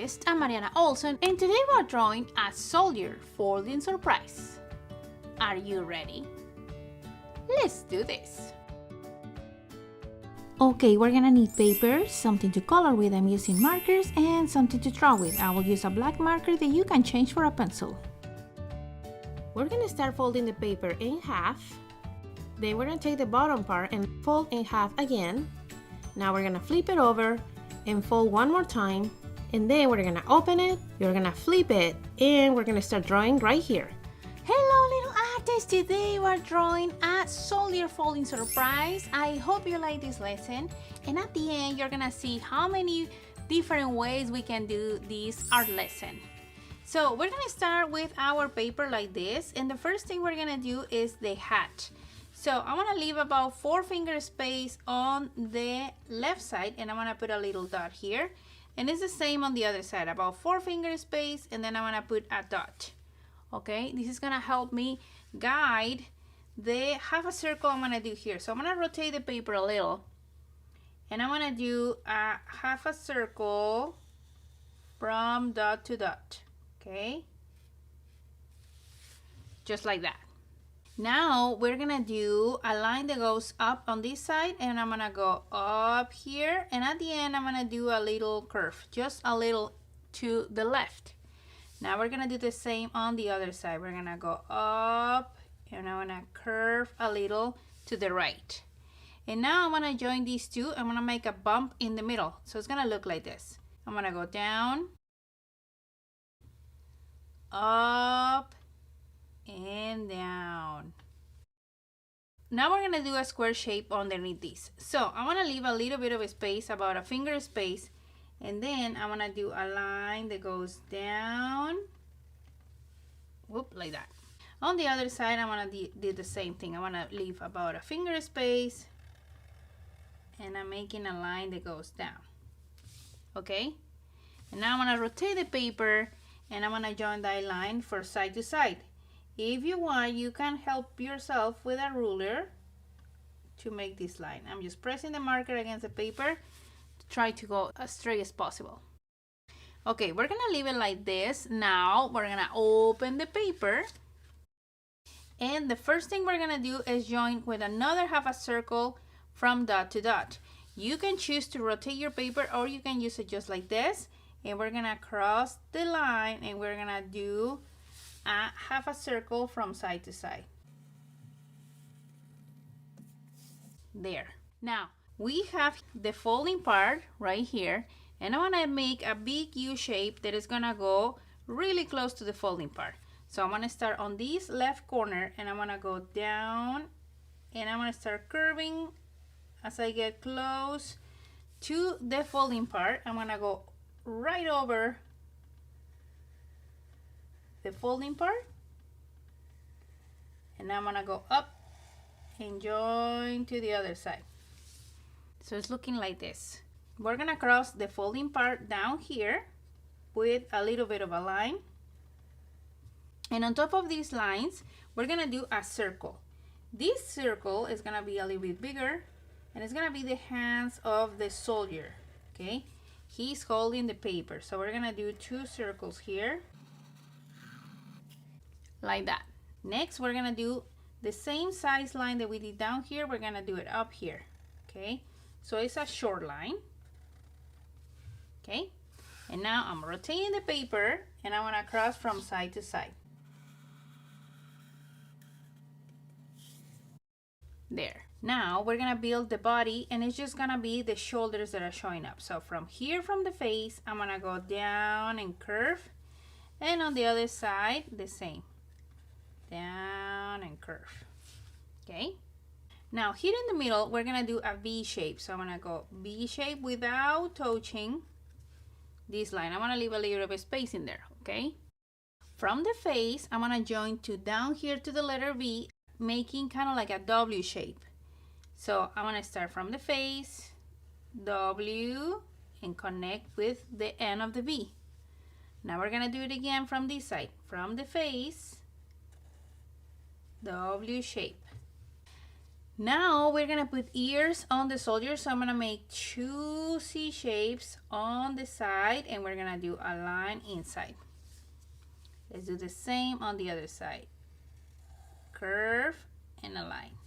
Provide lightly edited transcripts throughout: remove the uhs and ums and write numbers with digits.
artist, I'm Mariana Olson, and today we're drawing a soldier folding surprise. Are you ready? Let's do this! Okay, we're gonna need paper, something to color with. I'm using markers, and something to draw with. I will use a black marker that you can change for a pencil. We're gonna start folding the paper in half. Then we're gonna take the bottom part and fold in half again. Now we're gonna flip it over and fold one more time. And then we're gonna open it, you're gonna flip it, and we're gonna start drawing right here. Hello little artists, today we're drawing a soldier folding surprise. I hope you like this lesson, and at the end you're gonna see how many different ways we can do this art lesson. So we're gonna start with our paper like this, and the first thing we're gonna do is the hat. So I wanna leave about 4 finger space on the left side, and I wanna put a little dot here. And it's the same on the other side, about 4 finger space, and then I wanna put a dot. Okay, this is gonna help me guide the half a circle I'm gonna do here. So I'm gonna rotate the paper a little, and I'm gonna do a half a circle from dot to dot. Okay, just like that. Now we're gonna do a line that goes up on this side, and I'm gonna go up here, and at the end I'm gonna do a little curve, just a little to the left. Now we're gonna do the same on the other side. We're gonna go up, and I'm gonna curve a little to the right. And now I'm gonna join these two. I'm gonna make a bump in the middle, so it's gonna look like this. I'm gonna go down, up, and down. Now we're gonna do a square shape underneath this. So I want to leave a little bit of a space, about a finger space, and then I want to do a line that goes down, whoop, like that. On the other side I want to do the same thing. I want to leave about a finger space, and I'm making a line that goes down. Okay, and now I'm going to rotate the paper, and I'm going to join that line for side to side. If you want, you can help yourself with a ruler to make this line. I'm just pressing the marker against the paper to try to go as straight as possible. Okay, we're gonna leave it like this. Now we're gonna open the paper, and the first thing we're gonna do is join with another half a circle from dot to dot. You can choose to rotate your paper, or you can use it just like this, and we're gonna cross the line, and we're gonna do a half a circle from side to side. There. Now we have the folding part right here, and I want to make a big U shape that is gonna go really close to the folding part. So I'm gonna start on this left corner, and I'm gonna go down, and I'm gonna start curving as I get close to the folding part. I'm gonna go right over the folding part, and now I'm gonna go up and join to the other side. So it's looking like this. We're gonna cross the folding part down here with a little bit of a line, and on top of these lines we're gonna do a circle. This circle is gonna be a little bit bigger, and it's gonna be the hands of the soldier. Okay, he's holding the paper, so we're gonna do 2 circles here like that. Next we're gonna do the same size line that we did down here. We're gonna do it up here. Okay, so it's a short line. Okay, and now I'm rotating the paper, and I want to cross from side to side. There. Now we're gonna build the body, and it's just gonna be the shoulders that are showing up. So from here, from the face, I'm gonna go down and curve, and on the other side the same, down and curve. Okay, now here in the middle we're gonna do a V shape. So I'm gonna go V shape without touching this line. I want to leave a little bit of space in there. Okay, from the face I'm gonna join to down here to the letter V, making kind of like a W shape. So I'm gonna start from the face, W, and connect with the end of the V. Now we're gonna do it again from this side, from the face, W shape. Now we're gonna put ears on the soldier, so I'm gonna make 2 C shapes on the side and we're gonna do a line inside. Let's do the same on the other side. Curve and a line.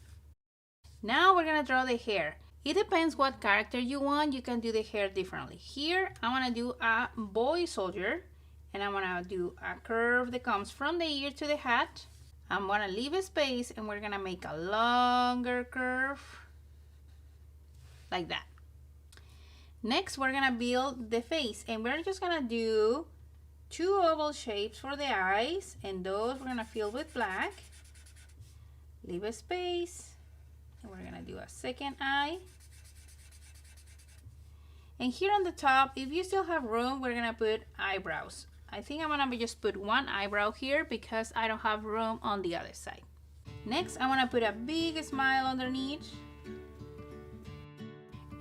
Now we're gonna draw the hair. It depends what character you want. You can do the hair differently. Here I wanna do a boy soldier and I'm gonna do a curve that comes from the ear to the hat. I'm gonna leave a space and we're gonna make a longer curve like that. Next we're gonna build the face and we're just gonna do 2 oval shapes for the eyes and those we're gonna fill with black. Leave a space and we're gonna do a second eye. And here on the top, if you still have room, we're gonna put eyebrows. I think I'm gonna just put 1 eyebrow here because I don't have room on the other side. Next, I wanna put a big smile underneath.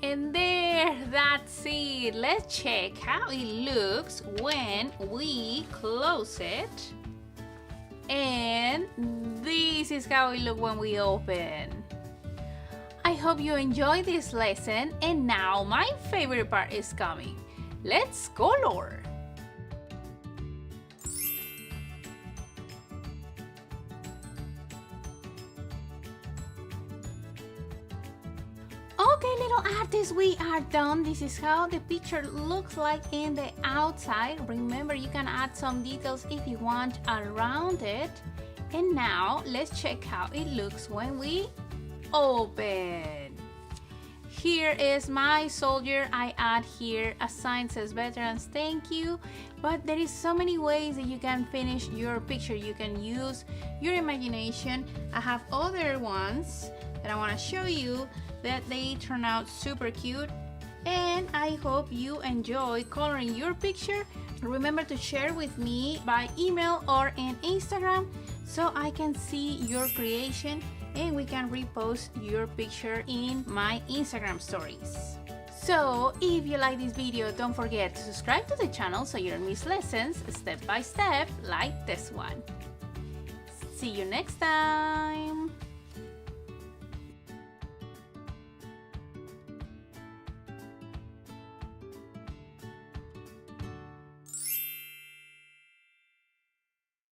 And there, that's it. Let's check how it looks when we close it. And this is how it looks when we open. I hope you enjoyed this lesson, and now my favorite part is coming. Let's color. Okay, little artists, we are done. This is how the picture looks like in the outside. Remember, you can add some details if you want around it. And now let's check how it looks when we open. Here is my soldier. I add here a sign says veterans thank you, but there is so many ways that you can finish your picture. You can use your imagination. I have other ones that I want to show you that they turn out super cute, and I hope you enjoy coloring your picture. Remember to share with me by email or in Instagram so I can see your creation and we can repost your picture in my Instagram stories. So if you like this video, don't forget to subscribe to the channel so you don't miss lessons step by step like this one. See you next time.